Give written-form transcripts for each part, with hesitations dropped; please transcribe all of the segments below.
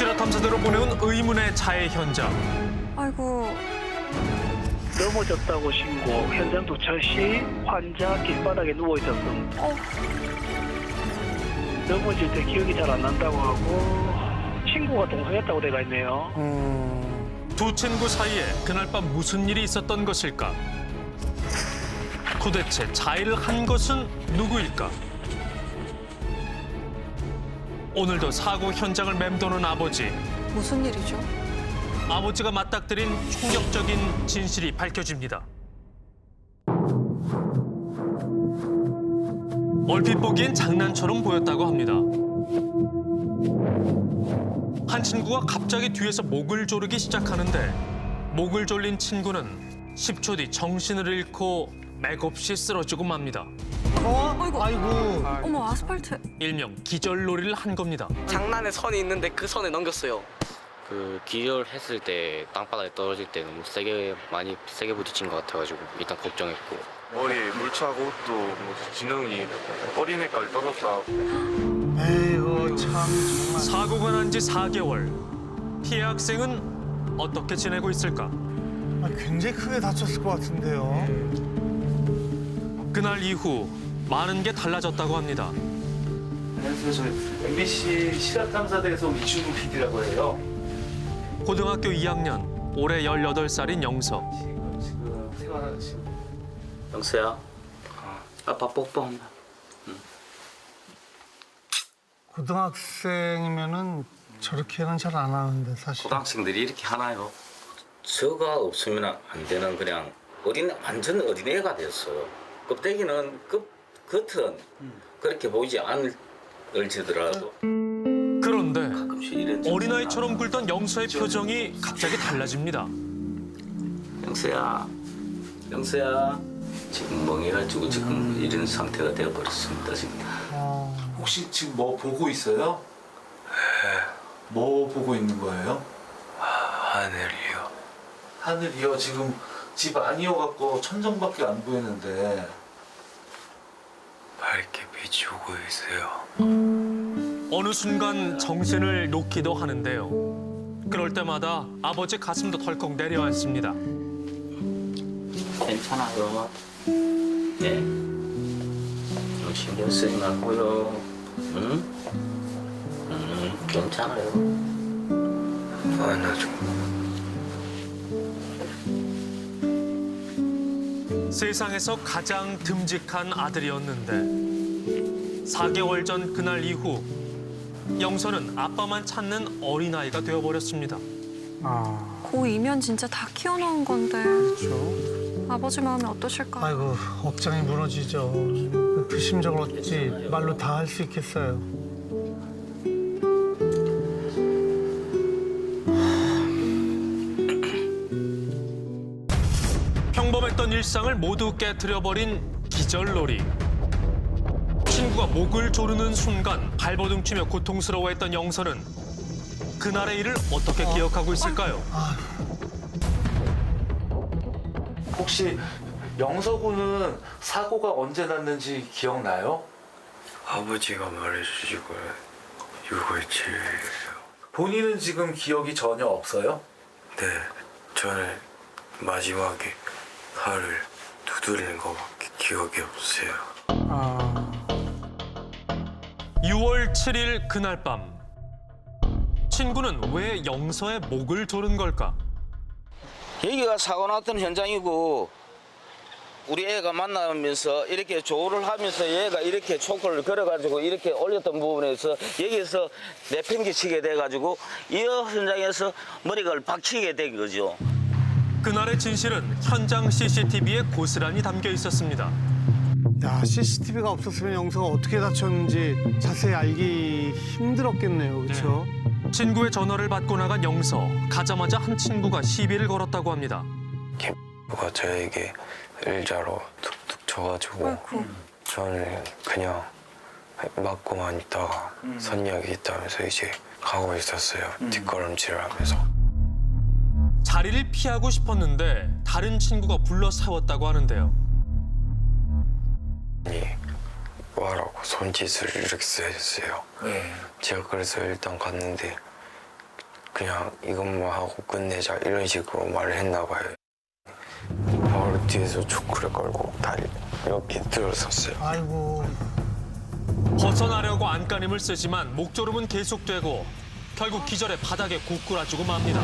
실화 탐사대로 보내온 의문의 자해 현장. 아이고, 넘어졌다고 신고, 현장 도착 시 환자 길바닥에 누워 있었음. 넘어질 때 기억이 잘 안 난다고 하고 친구가 동성했다고 돼가 있네요. 두 친구 사이에 그날 밤 무슨 일이 있었던 것일까? 도대체 자해를 한 것은 누구일까? 오늘도 사고 현장을 맴도는 아버지. 무슨 일이죠? 아버지가 맞닥뜨린 충격적인 진실이 밝혀집니다. 얼핏 보기엔 장난처럼 보였다고 합니다. 한 친구가 갑자기 뒤에서 목을 조르기 시작하는데 목을 졸린 친구는 10초 뒤 정신을 잃고 맥없이 쓰러지고 맙니다. 아이고. 어머, 아스팔트. 일명 기절놀이를 한 겁니다. 장난의 선이 있는데 그 선에 넘겼어요. 그 기절했을 때 땅바닥에 떨어질 때 너무 많이 세게 부딪힌 것 같아가지고 일단 걱정했고. 머리에 물차고 또 뭐 지능이 어린애까지 떨어졌다. 에이구 참 정말. 사고가 난 지 4개월. 피해 학생은 어떻게 지내고 있을까? 굉장히 크게 다쳤을 것 같은데요. 그날 이후 많은 게 달라졌다고 합니다. 안녕하세요. 저 MBC 실화탐사대에서 온 이준우 PD라고 해요. 고등학교 2학년, 올해 18살인 영서. 지금 생활하시는. 영수야, 아빠 뽀뽀한다. 고등학생이면은 저렇게는 잘 안 하는데 사실. 고등학생들이 이렇게 하나요? 저가 없으면 안 되는 그냥 완전 어린애가 됐어요. 껍데기는 겉은 그렇게 보이지 않을지더라도. 그런데 가끔씩 이런 어린아이처럼 굴던 영서의 표정이 갑자기 달라집니다. 영수야, 지금 멍해가지고 지금 이런 상태가 되어버렸습니다 지금. 혹시 지금 뭐 보고 있어요? 뭐 보고 있는 거예요? 하늘이요. 하늘이요. 지금 집 아니어갖고 천정밖에 안 보이는데. 밝게 빛이 오고 있어요. 어느 순간 정신을 놓기도 하는데요. 그럴 때마다 아버지 가슴도 덜컥 내려앉습니다. 괜찮아요. 네. 너무 신경 쓰지 말고요. 응? 괜찮아요. 안아줘. 세상에서 가장 듬직한 아들이었는데 4개월 전 그날 이후 영서는 아빠만 찾는 어린아이가 되어버렸습니다. 고2면 진짜 다 키워놓은 건데 그렇죠. 아버지 마음이 어떠실까요? 아이고 억장이 무너지죠. 그 심정을 어찌 말로 다 할 수 있겠어요. 평범했던 일상을 모두 깨트려버린 기절놀이. 친구가 목을 조르는 순간 발버둥 치며 고통스러워했던 영서는 그날의 일을 어떻게 기억하고 있을까요? 혹시 영서군은 사고가 언제 났는지 기억나요? 아버지가 말해주시고 6월 7일이요. 본인은 지금 기억이 전혀 없어요? 네, 저는 마지막에 팔을 두드리는 것밖에 기억이 없어요. 6월 7일 그날 밤. 친구는 왜 영서의 목을 조른 걸까? 여기가 사고 났던 현장이고 우리 애가 만나면서 이렇게 조를 하면서 얘가 이렇게 초크를 걸어가지고 이렇게 올렸던 부분에서 여기서 내팽개치게 돼가지고 이 현장에서 머리가 박히게 된 거죠. 그날의 진실은 현장 CCTV에 고스란히 담겨 있었습니다. 야 CCTV가 없었으면 영서가 어떻게 다쳤는지 자세히 알기 힘들었겠네요. 그렇죠? 친구의 전화를 받고 나간 영서. 가자마자 한 친구가 시비를 걸었다고 합니다. 누가 저에게 일자로 툭툭 쳐가지고 저는 그냥 맞고만 있다가 선약이 있다면서 이제 가고 있었어요. 뒷걸음질을 하면서. 자리를 피하고 싶었는데 다른 친구가 불러 세웠다고 하는데요. 와라고 손짓을 이렇게 했어요. 네. 제가 그래서 일단 갔는데 그냥 이것만 하고 끝내자 이런 식으로 말을 했나 봐요. 바로 뒤에서 초크를 걸고 다리 이렇게 들어섰어요. 아이고. 벗어나려고 안간힘을 쓰지만 목조름은 계속되고 결국 기절해 바닥에 고꾸라지고 맙니다.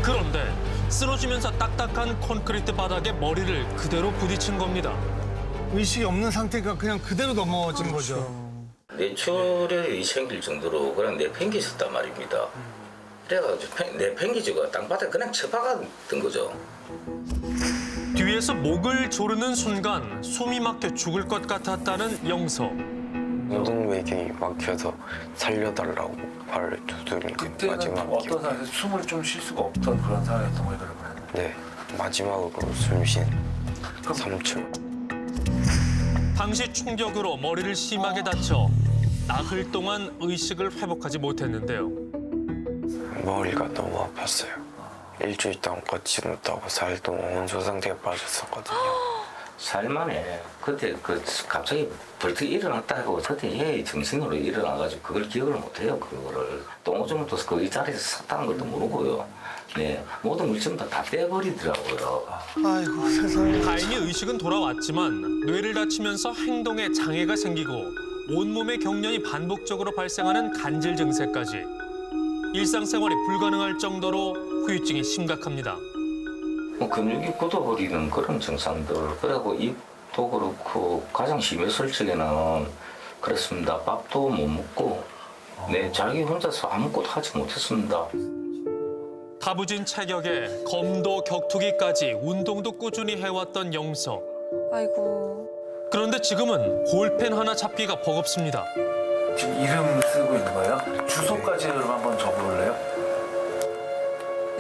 그런데 쓰러지면서 딱딱한 콘크리트 바닥에 머리를 그대로 부딪힌 겁니다. 의식이 없는 상태가 그냥 그대로 넘어진 거죠. 뇌출혈이 생길 정도로 그냥 내팽개쳤단 말입니다. 그래가지고 내팽개지고 땅바닥에 그냥 처박았던 거죠. 뒤에서 목을 조르는 순간 숨이 막혀 죽을 것 같았다는 영서. 모든 외경이 막혀서 살려달라고 발을 두드린 게 그때는 마지막 어떤 기억. 상황에서 숨을 좀 쉴 수가 없던 그런 상황이었던 거예요, 그러면? 네, 마지막으로 숨쉰 3초. 당시 충격으로 머리를 심하게 다쳐 나흘 동안 의식을 회복하지 못했는데요. 머리가 너무 아팠어요. 일주일 동안 걷지 못하고 살도 온소 상태에 빠졌었거든요. 살만해. 그때 갑자기 벌떡 일어났다 하고 그때 얘 정신으로 일어나가지고 그걸 기억을 못해요. 그거를 똥오줌도 그 자리에서 샀다는 것도 모르고요. 네, 모든 물품 다 떼버리더라고요. 아이고 세상에. 다행히 의식은 돌아왔지만 뇌를 다치면서 행동에 장애가 생기고 온몸의 경련이 반복적으로 발생하는 간질 증세까지 일상생활이 불가능할 정도로 후유증이 심각합니다. 뭐 근육이 굳어버리는 그런 증상들, 그리고 입도 그렇고 가장 심했을 적에는 그렇습니다. 밥도 못 먹고 네, 자기 혼자서 아무것도 하지 못했습니다. 다부진 체격에 검도 격투기까지 운동도 꾸준히 해왔던 영서. 아이고. 그런데 지금은 볼펜 하나 잡기가 버겁습니다. 지금 이름 쓰고 있는 거예요? 주소까지 그럼 한번 적어볼래요?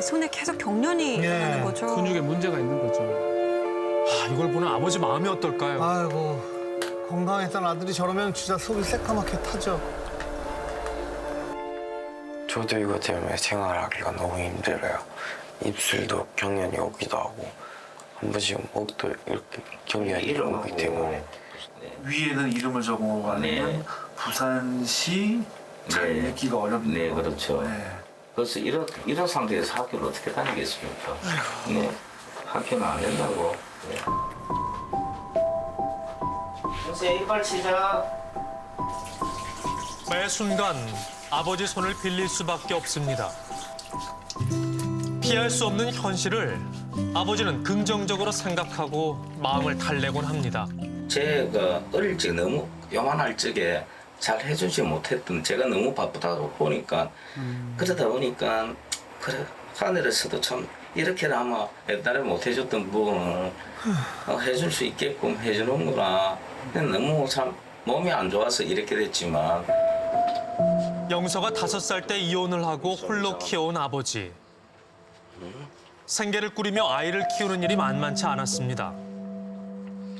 손에 계속 경련이 예. 일어나는 거죠. 문제가 있는 거죠. 이걸 보는 아버지 마음이 어떨까요? 아이고. 건강했던 아들이 저러면 진짜 속이 새까맣게 타죠. 저도 이거 때문에 생활하기가 너무 힘들어요. 입술도 경련이 오기도 하고 한 번씩 목도 이렇게 경련이 오기 때문에 위에는 이름을 적은 거 아니면 네. 부산시 잘 네. 읽기가 어렵네요. 네, 그렇죠. 네. 그래서 이런 상태에서 학교를 어떻게 다니겠습니까? 네, 학교는 안 된다고. 네. 선생님, 이빨 시작. 매 순간 아버지 손을 빌릴 수밖에 없습니다. 피할 수 없는 현실을 아버지는 긍정적으로 생각하고 마음을 달래곤 합니다. 제가 어릴 적에 너무 요만할 적에 잘 해주지 못했던 제가 너무 바쁘다 보니까 그러다 보니까 그래 하늘에서도 참 이렇게나마 옛날에 못 해줬던 부분을 해줄 수 있게끔 해주는구나. 너무 참 몸이 안 좋아서 이렇게 됐지만 영서가 5살 때 이혼을 하고 홀로 키워온 아버지. 생계를 꾸리며 아이를 키우는 일이 만만치 않았습니다.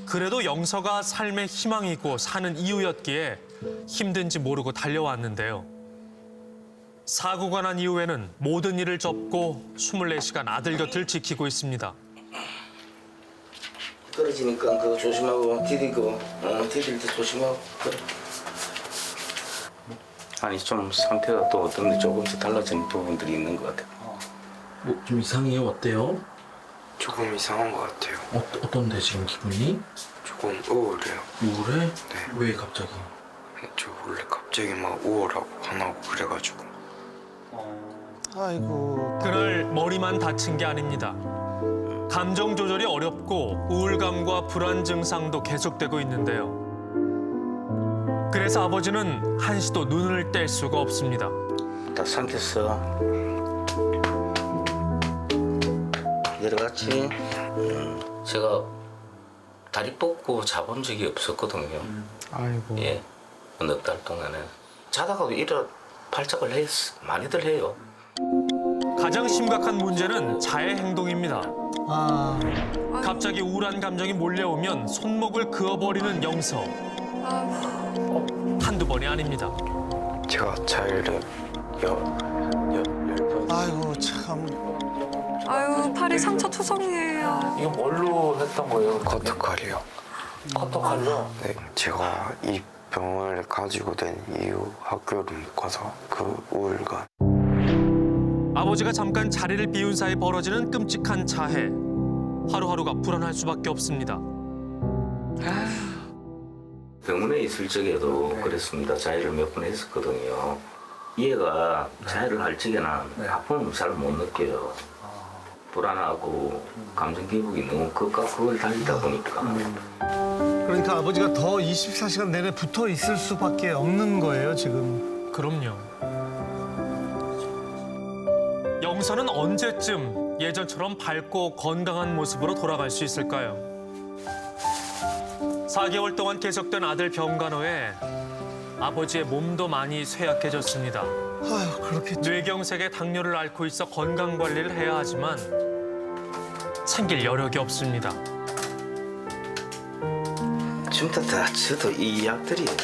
그래도 영서가 삶의 희망이고 사는 이유였기에 힘든지 모르고 달려왔는데요. 사고가 난 이후에는 모든 일을 접고 24시간 아들 곁을 지키고 있습니다. 떨어지니까 그거 조심하고 디딜 때 조심하고 그래. 아니 좀 상태가 또 어떤데 조금씩 달라지는 부분들이 있는 것 같아요. 좀 이상해요? 어때요? 조금 이상한 것 같아요. 어떤데 지금 기분이? 조금 우울해요. 우울해? 네. 왜 갑자기? 저 원래 갑자기 막 우울하고 화나고 그래가지고 아이고. 그날 머리만 다친 게 아닙니다. 감정 조절이 어렵고 우울감과 불안 증상도 계속되고 있는데요. 그래서 아버지는 한시도 눈을 뗄 수가 없습니다. 다 삼켰어. 내려갔지? 제가 다리 뻗고 자본 적이 없었거든요. 아이고. 예, 넉 달 동안에 자다가도 일어 발작을 많이들 해요. 가장 심각한 문제는 자해 행동입니다. 아. 갑자기 우울한 감정이 몰려오면 손목을 그어버리는 영서. 한두 번이 아닙니다. 제가 자일을 아이고 참. 아유, 팔이 상처 투성이에요. 이거 뭘로 했던 거예요? 커터칼이요. 커터칼로? 네, 제가 입 병을 가지고 된 이후 학교를 못 가서 그 우울감. 아버지가 잠깐 자리를 비운 사이 벌어지는 끔찍한 자해. 하루하루가 불안할 수밖에 없습니다. 병원에 있을 적에도 그랬습니다. 자해를 몇 번 했었거든요. 얘가 자해를 할 적에는 아픔을 잘 못 느껴요. 불안하고 감정 기복이 너무 극과 극을 달리다 보니까. 그러니까 아버지가 더 24시간 내내 붙어 있을 수밖에 없는 거예요, 지금. 그럼요. 영서는 언제쯤 예전처럼 밝고 건강한 모습으로 돌아갈 수 있을까요? 4개월 동안 계속된 아들 병간호에 아버지의 몸도 많이 쇠약해졌습니다. 아휴, 그렇겠죠. 뇌경색에 당뇨를 앓고 있어 건강 관리를 해야 하지만 챙길 여력이 없습니다. 지금부터 다 저도 이 약들이에요.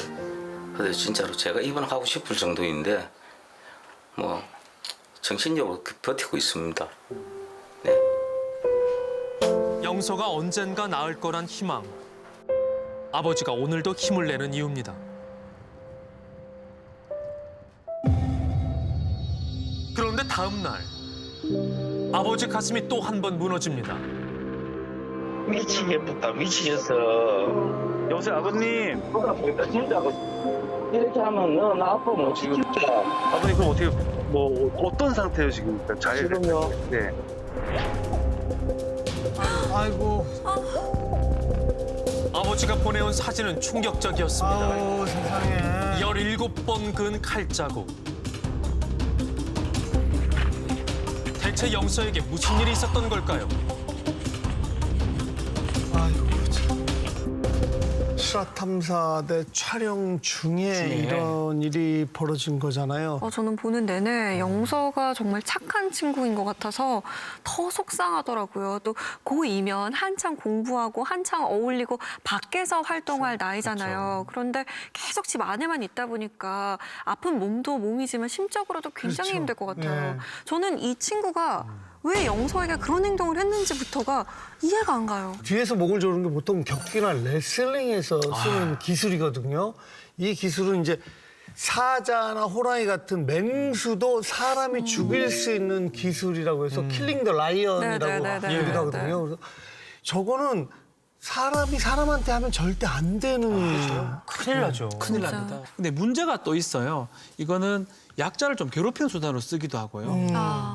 근데 진짜로 제가 입원하고 싶을 정도인데 뭐 정신력으로 버티고 있습니다. 네. 영서가 언젠가 나을 거란 희망. 아버지가 오늘도 힘을 내는 이유입니다. 그런데 다음 날 아버지 가슴이 또 한 번 무너집니다. 미치겠다 미치겠어. 여보세요, 아버님. 진짜 이렇게 하면 너 나 아빠 못 지킨다. 아버님, 그럼 어떻게, 뭐, 어떤 상태예요, 지금? 자해. 지금요? 네. 아이고, 아버지가 보내온 사진은 충격적이었습니다. 아우, 세상에. 17번 근 칼자국. 대체 영서에게 무슨 일이 있었던 걸까요? 아이고, 참. 실화탐사대 촬영 중에 이런 일이 벌어진 거잖아요. 저는 보는 내내 영서가 정말 착한 친구인 것 같아서 더 속상하더라고요. 또 고2면 한창 공부하고 한창 어울리고 밖에서 활동할 나이잖아요. 그런데 계속 집 안에만 있다 보니까 아픈 몸도 몸이지만 심적으로도 굉장히 그렇죠. 힘들 것 같아요. 네. 저는 이 친구가 왜 영서에게 그런 행동을 했는지부터가 이해가 안 가요. 뒤에서 목을 조르는 게 보통 격기나 레슬링에서 쓰는 기술이거든요. 이 기술은 이제 사자나 호랑이 같은 맹수도 사람이 죽일 수 있는 기술이라고 해서 킬링 더 라이언이라고 네네네네. 얘기도 하거든요. 그래서 저거는 사람이 사람한테 하면 절대 안 되는 큰일 나죠. 큰일 납니다. 근데 문제가 또 있어요. 이거는 약자를 좀 괴롭히는 수단으로 쓰기도 하고요.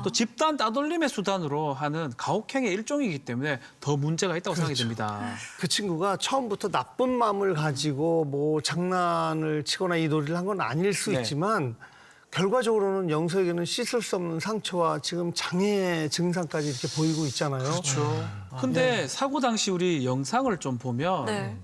또 집단 따돌림의 수단으로 하는 가혹행위의 일종이기 때문에 더 문제가 있다고 생각이 듭니다. 그 친구가 처음부터 나쁜 마음을 가지고 뭐 장난을 치거나 이 놀이를 한 건 아닐 수 네. 있지만 결과적으로는 영서에게는 씻을 수 없는 상처와 지금 장애 증상까지 이렇게 보이고 있잖아요. 그렇죠. 근데 사고 당시 우리 영상을 좀 보면 네.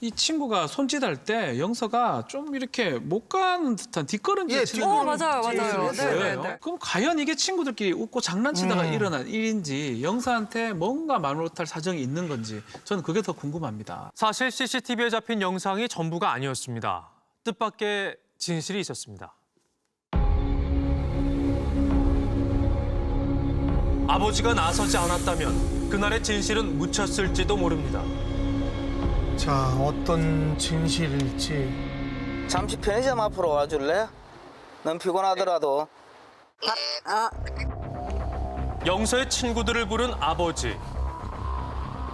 이 친구가 손짓할 때 영서가 좀 이렇게 못 가는 듯한 뒷걸음질 치는 맞아요, 맞아요. 보여요. 네네네. 그럼 과연 이게 친구들끼리 웃고 장난치다가 일어난 일인지 영서한테 뭔가 말 못할 사정이 있는 건지 저는 그게 더 궁금합니다. 사실 CCTV에 잡힌 영상이 전부가 아니었습니다. 뜻밖의 진실이 있었습니다. 아버지가 나서지 않았다면 그날의 진실은 묻혔을지도 모릅니다. 자, 어떤 진실일지. 잠시 편의점 앞으로 와줄래? 넌 피곤하더라도. 영서의 친구들을 부른 아버지.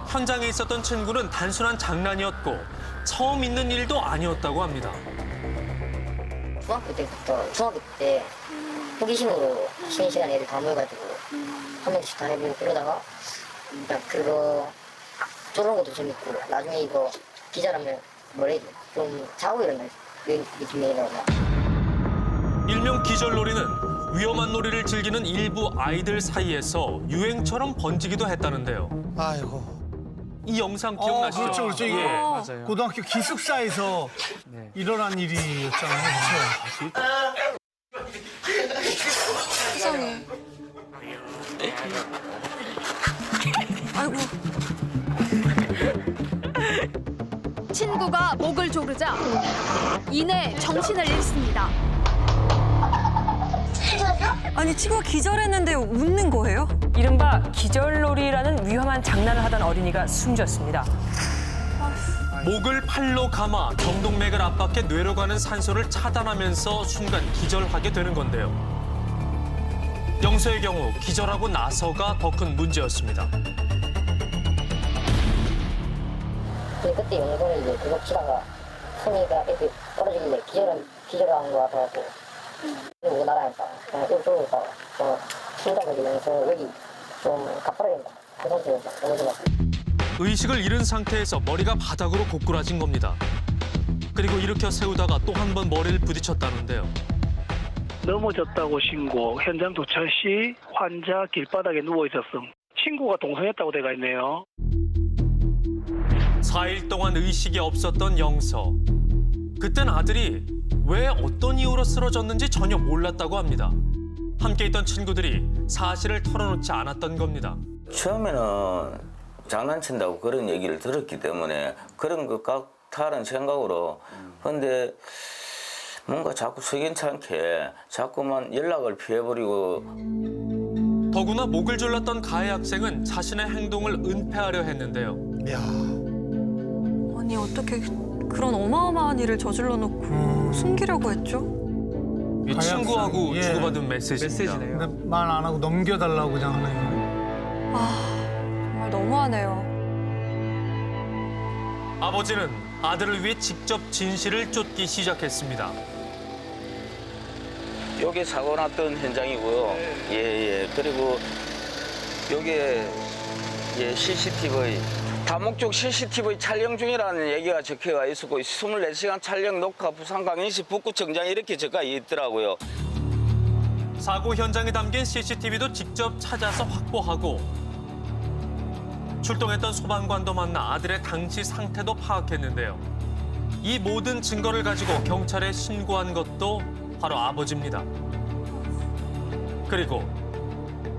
현장에 있었던 친구는 단순한 장난이었고 처음 있는 일도 아니었다고 합니다. 중학교 때부터 중학교 때 호기심으로 쉬는 시간에 애들 다 모여가지고 한 명씩 다 해보고 그러다가 그냥 그거 쪼르는 것도 재밌고 나중에 이거 기자라면 뭐래 좀 자고 일어날 느낌이라고. 일명 기절놀이는 위험한 놀이를 즐기는 일부 아이들 사이에서 유행처럼 번지기도 했다는데요. 아이고. 이 영상 기억나시죠? 그렇죠, 그렇죠. 이게 맞아요. 고등학교 기숙사에서 일어난 일이었잖아요. 그렇죠? 세상에. 아이고. 친구가 목을 조르자 이내 정신을 잃습니다. 아니 친구가 기절했는데 웃는 거예요? 이른바 기절놀이라는 위험한 장난을 하던 어린이가 숨졌습니다. 목을 팔로 감아 경동맥을 압박해 뇌로 가는 산소를 차단하면서 순간 기절하게 되는 건데요. 영서의 경우 기절하고 나서가 더 큰 문제였습니다. 그때 영동이 이제 그거 치다가 손이가 이렇게 떨어지길래 기절한 거 같아갖고 이거 나라니까 이쪽으로 있다가 힘들어서 영서 여기 좀 가파르겠다 그 상태에서 넘어져서 의식을 잃은 상태에서 머리가 바닥으로 고꾸라진 겁니다. 그리고 일으켜 세우다가 또 한 번 머리를 부딪혔다는데요. 넘어졌다고 신고, 현장 도착 시 환자 길바닥에 누워 있었음. 친구가 동선했다고 돼가 있네요. 4일 동안 의식이 없었던 영서. 그땐 아들이 왜 어떤 이유로 쓰러졌는지 전혀 몰랐다고 합니다. 함께 있던 친구들이 사실을 털어놓지 않았던 겁니다. 처음에는 장난친다고 그런 얘기를 들었기 때문에 그런 것 같다는 생각으로 근데 뭔가 자꾸 석연치 않게 자꾸만 연락을 피해버리고 더구나 목을 졸랐던 가해 학생은 자신의 행동을 은폐하려 했는데요. 야, 아니 어떻게 그런 어마어마한 일을 저질러 놓고 숨기려고 했죠? 이 가해 친구하고 학생이, 예. 주고받은 메시지입니다. 메시지네요. 근데 말 안 하고 넘겨달라고 그냥 하네요. 정말 너무하네요. 아버지는 아들을 위해 직접 진실을 쫓기 시작했습니다. 요게 사고 났던 현장이고요. 예. 그리고 요게 CCTV 다목적 CCTV 촬영 중이라는 얘기가 적혀가 있었고 24시간 촬영 녹화 부산 강인시 북구청장 이렇게 적혀 있더라고요. 사고 현장에 담긴 CCTV도 직접 찾아서 확보하고 출동했던 소방관도 만나 아들의 당시 상태도 파악했는데요. 이 모든 증거를 가지고 경찰에 신고한 것도 바로 아버지입니다. 그리고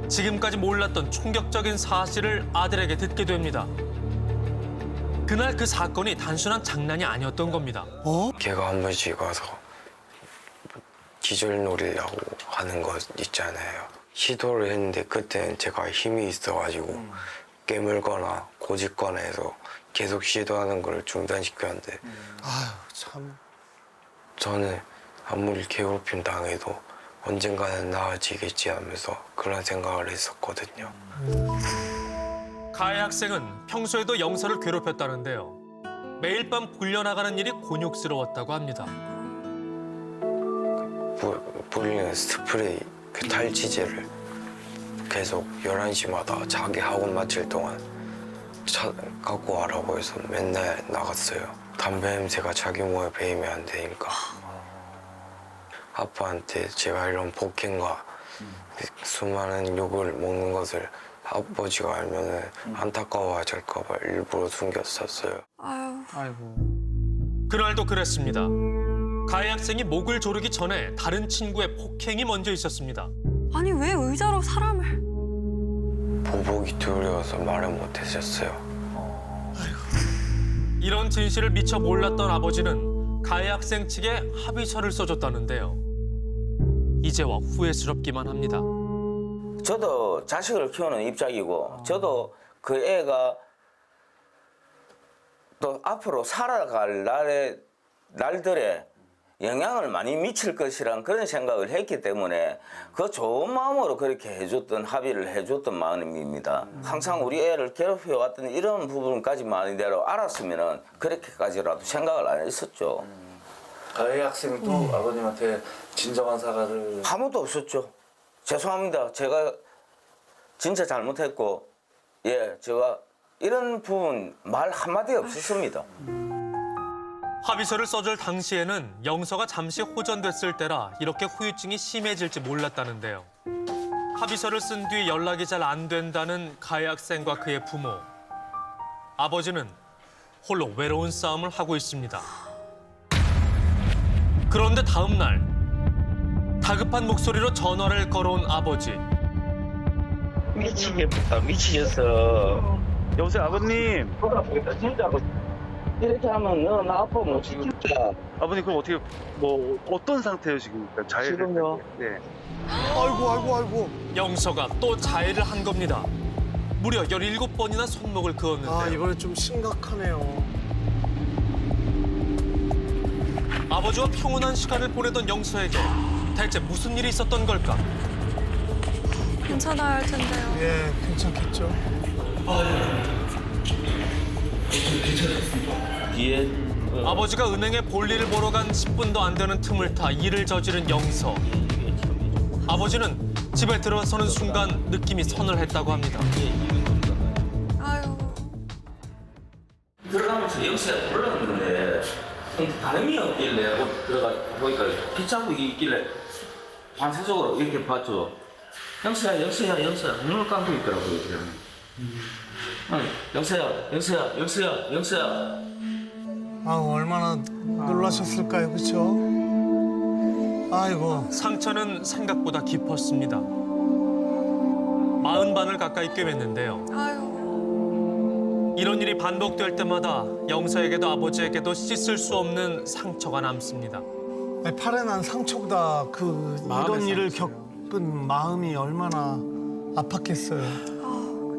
지금까지 몰랐던 충격적인 사실을 아들에게 듣게 됩니다. 그날 그 사건이 단순한 장난이 아니었던 겁니다. 걔가 한 번씩 와서 기절 노리려고 하는 거 있잖아요. 시도를 했는데 그때는 제가 힘이 있어가지고 깨물거나 고집거나 해서 계속 시도하는 걸 중단시켰는데 아유, 참. 저는 아무리 괴롭힘 당해도 언젠가는 나아지겠지 하면서 그런 생각을 했었거든요. 가해 학생은 평소에도 영서를 괴롭혔다는데요. 매일 밤 굴려나가는 일이 곤욕스러웠다고 합니다. 뿌리는 스프레이, 그 탈취제를 계속 11시마다 자기 학원 마칠 동안 갖고 와라고 해서 맨날 나갔어요. 담배 냄새가 자기 몸에 배이면 안 되니까. 아빠한테 제가 이런 폭행과 수많은 욕을 먹는 것을 아버지가 알면은 안타까워하실까 봐 일부러 숨겼었어요. 아유. 아이고. 그날도 그랬습니다. 가해 학생이 목을 조르기 전에 다른 친구의 폭행이 먼저 있었습니다. 아니 왜 의자로 사람을... 보복이 두려워서 말을 못 했었어요. 이런 진실을 미처 몰랐던 아버지는 가해 학생 측에 합의서를 써줬다는데요. 이제와 후회스럽기만 합니다. 저도 자식을 키우는 입장이고 저도 그 애가 또 앞으로 살아갈 날들에 영향을 많이 미칠 것이란 그런 생각을 했기 때문에 그 좋은 마음으로 그렇게 해줬던 합의를 해줬던 마음입니다. 항상 우리 애를 괴롭혀왔던 이런 부분까지만이대로 알았으면 그렇게까지라도 생각을 안 했었죠. 가해 학생은 또 아버님한테 진정한 사과를 아무도 없었죠. 죄송합니다. 제가 진짜 잘못했고 제가 이런 부분 말 한마디 없었습니다. 합의서를 써줄 당시에는 영서가 잠시 호전됐을 때라 이렇게 후유증이 심해질지 몰랐다는데요. 합의서를 쓴 뒤 연락이 잘 안 된다는 가해 학생과 그의 부모. 아버지는 홀로 외로운 싸움을 하고 있습니다. 그런데 다음 날 다급한 목소리로 전화를 걸어온 아버지. 미치겠다, 미치겠어. 여보세요 아버님. 진짜 이렇게 하면 너 나 아빠 못 지킨다. 아버님 그럼 어떻게 뭐 어떤 상태예요 지금? 지금요? 네. 아이고. 영서가 또 자해를 한 겁니다. 무려 17번이나 손목을 그었는데요. 아, 이번에 좀 심각하네요. 아버지와 평온한 시간을 보내던 영서에게 대체 무슨 일이 있었던 걸까? 괜찮아야 할 텐데요. 예, 괜찮겠죠. 뒤에 아버지가 은행에 볼일을 보러 간 10분도 안 되는 틈을 타 일을 저지른 영서. 아버지는 집에 들어서는 순간 느낌이 서늘했다고 합니다. 아유. 들어가면서 영수야 불렀는데 반응이 없길래 들어가 보니까 빗자국이 있길래 반사적으로 이렇게 봤죠. 영수야 눈을 감고 있더라고요. 영수야. 아, 얼마나 놀라셨을까요, 그렇죠? 아이고. 상처는 생각보다 깊었습니다. 40반을 가까이 꿰맸는데요. 아유. 이런 일이 반복될 때마다 영서에게도 아버지에게도 씻을 수 없는 상처가 남습니다. 아니, 팔에 난 상처보다 이런 마음의 일을 상처요. 겪은 마음이 얼마나 아팠겠어요.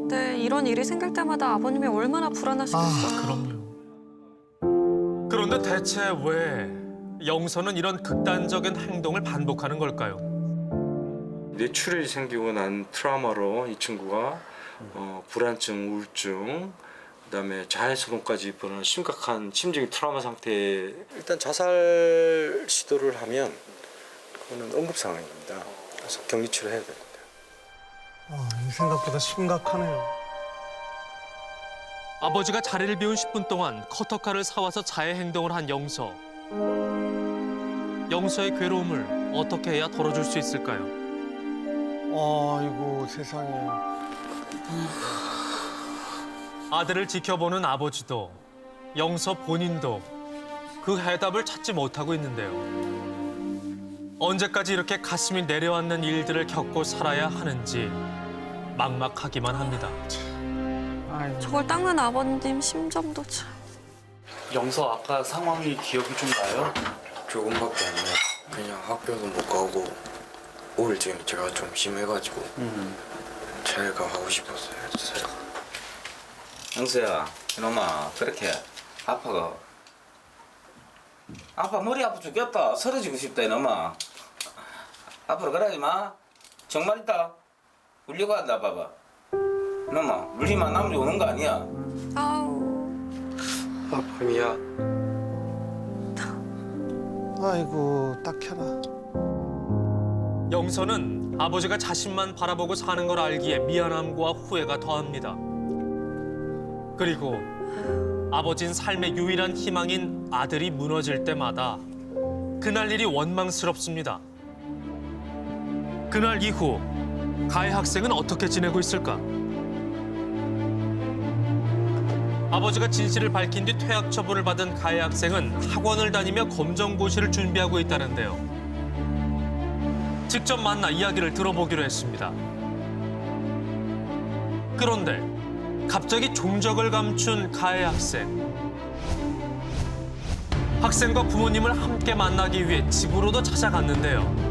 근데 이런 일이 생길 때마다 아버님이 얼마나 불안하시겠어요. 그럼요. 그런데 대체 왜 영서는 이런 극단적인 행동을 반복하는 걸까요? 뇌출혈이 생기고 난 트라우마로 이 친구가 불안증, 우울증, 그다음에 자해스러움까지 보는 심각한 심적인 트라우마 상태에 일단 자살 시도를 하면 그거는 응급 상황입니다. 그래서 격리 치료해야 됩니다. 이 생각보다 심각하네요. 아버지가 자리를 비운 10분 동안 커터칼을 사와서 자해 행동을 한 영서. 영서의 괴로움을 어떻게 해야 덜어줄 수 있을까요? 아이고, 세상에. 아들을 지켜보는 아버지도 영서 본인도 그 해답을 찾지 못하고 있는데요. 언제까지 이렇게 가슴이 내려앉는 일들을 겪고 살아야 하는지 막막하기만 합니다. 저걸 닦는 아버님 심정도 참. 영서 아까 상황이 기억이 좀 나요? 조금밖에 안 나요. 그냥 학교도 못 가고 우울증이 제가 좀 심해가지고 자해가 하고 싶었어요. 영수야, 이놈아 그렇게 아빠 머리 아파 죽겠다. 쓰러지고 싶다 이놈아. 앞으로 그러지 마. 정말 있다. 울려고 한다 봐봐. 이놈아 울리면 남들이 오는 거 아니야. 아우. 아픔이야. 아이고, 딱해라. 영서는 아버지가 자신만 바라보고 사는 걸 알기에 미안함과 후회가 더합니다. 그리고 아버진 삶의 유일한 희망인 아들이 무너질 때마다 그날 일이 원망스럽습니다. 그날 이후 가해 학생은 어떻게 지내고 있을까? 아버지가 진실을 밝힌 뒤 퇴학 처분을 받은 가해 학생은 학원을 다니며 검정고시를 준비하고 있다는데요. 직접 만나 이야기를 들어보기로 했습니다. 그런데 갑자기 종적을 감춘 가해 학생. 학생과 부모님을 함께 만나기 위해 집으로도 찾아갔는데요.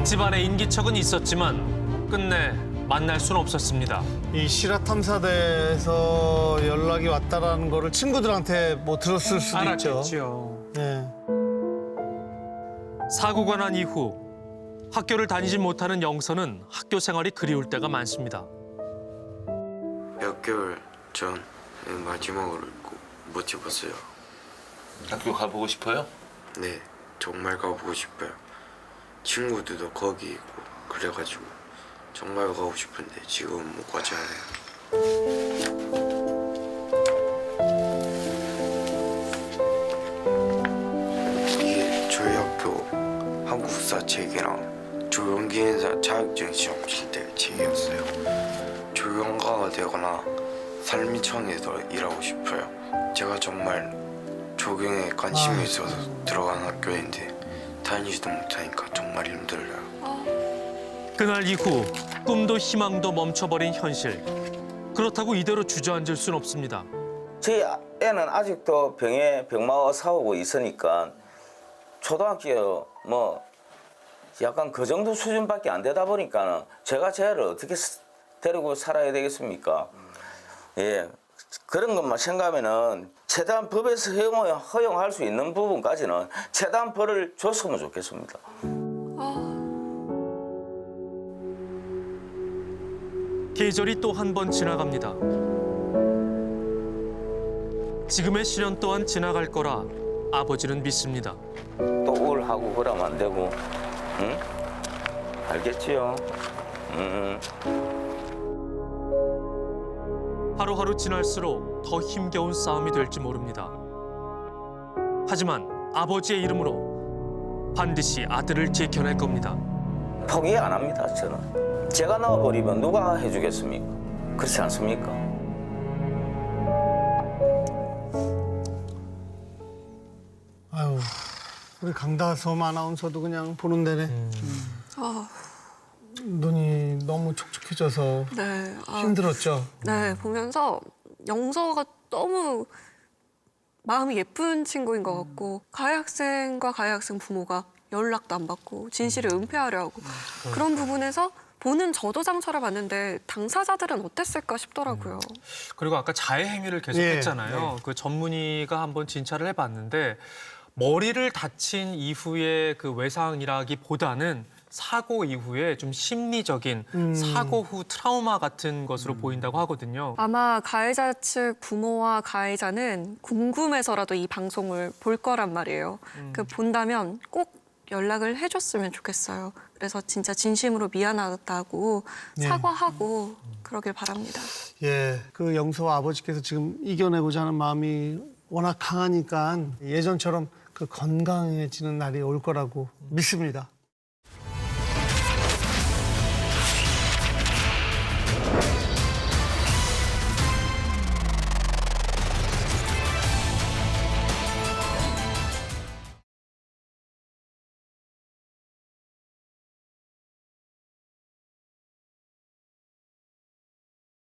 집안에 인기척은 있었지만 끝내 만날 수는 없었습니다. 이 실화탐사대에서 연락이 왔다라는 거를 친구들한테 뭐 들었을 수도 있죠. 알았겠죠. 네. 사고가 난 이후 학교를 다니지 못하는 영서는 학교 생활이 그리울 때가 많습니다. 몇 개월 전 마지막으로 못 집었어요. 학교 가보고 싶어요? 네, 정말 가보고 싶어요. 친구들도 거기 있고 그래가지고 정말 가고 싶은데 지금 못 가잖아요. 이게 저희 학교 한국사 책이랑 조연기인사 자격증 시험 칠 때 책이었어요. 조연가가 되거나 삶이청에서 일하고 싶어요. 제가 정말 조경에 관심이 있어서 들어간 학교인데 다니지도 못하니까 정말 힘들어요. 그날 이후 꿈도 희망도 멈춰버린 현실. 그렇다고 이대로 주저앉을 순 없습니다. 저희 애는 아직도 병마와 싸우고 있으니까 초등학교 뭐 약간 그 정도 수준밖에 안 되다 보니까 제가 쟤를 어떻게 데리고 살아야 되겠습니까? 예, 그런 것만 생각하면은 최대한 법에서 허용할 수 있는 부분까지는 최대한 벌을 줬으면 좋겠습니다. 계절이 또 한 번 지나갑니다. 지금의 시련 또한 지나갈 거라 아버지는 믿습니다. 또 우울하고 그러면 안 되고, 응? 알겠지요? 하루하루 지날수록 더 힘겨운 싸움이 될지 모릅니다. 하지만 아버지의 이름으로 반드시 아들을 지켜낼 겁니다. 포기 안 합니다, 저는. 제가 나와버리면 누가 해주겠습니까? 그렇지 않습니까? 아유, 우리 강다솜 아나운서도 그냥 보는 내내 아, 눈이 너무 촉촉해져서 네. 힘들었죠. 네, 보면서 영서가 너무 마음이 예쁜 친구인 것 같고 가해 학생과 가해 학생 부모가 연락도 안 받고 진실을 은폐하려 하고 그런 부분에서 보는 저도 상처를 받는데 당사자들은 어땠을까 싶더라고요. 그리고 아까 자해 행위를 계속 예, 했잖아요. 그 전문의가 한번 진찰을 해봤는데 머리를 다친 이후의 그 외상이라기보다는 사고 이후에 좀 심리적인 사고 후 트라우마 같은 것으로 보인다고 하거든요. 아마 가해자 측 부모와 가해자는 궁금해서라도 이 방송을 볼 거란 말이에요. 그 본다면 꼭 연락을 해줬으면 좋겠어요. 그래서 진짜 진심으로 미안하다고 네. 사과하고 그러길 바랍니다. 예, 그 영서 아버지께서 지금 이겨내고자 하는 마음이 워낙 강하니까 예전처럼 그 건강해지는 날이 올 거라고 믿습니다.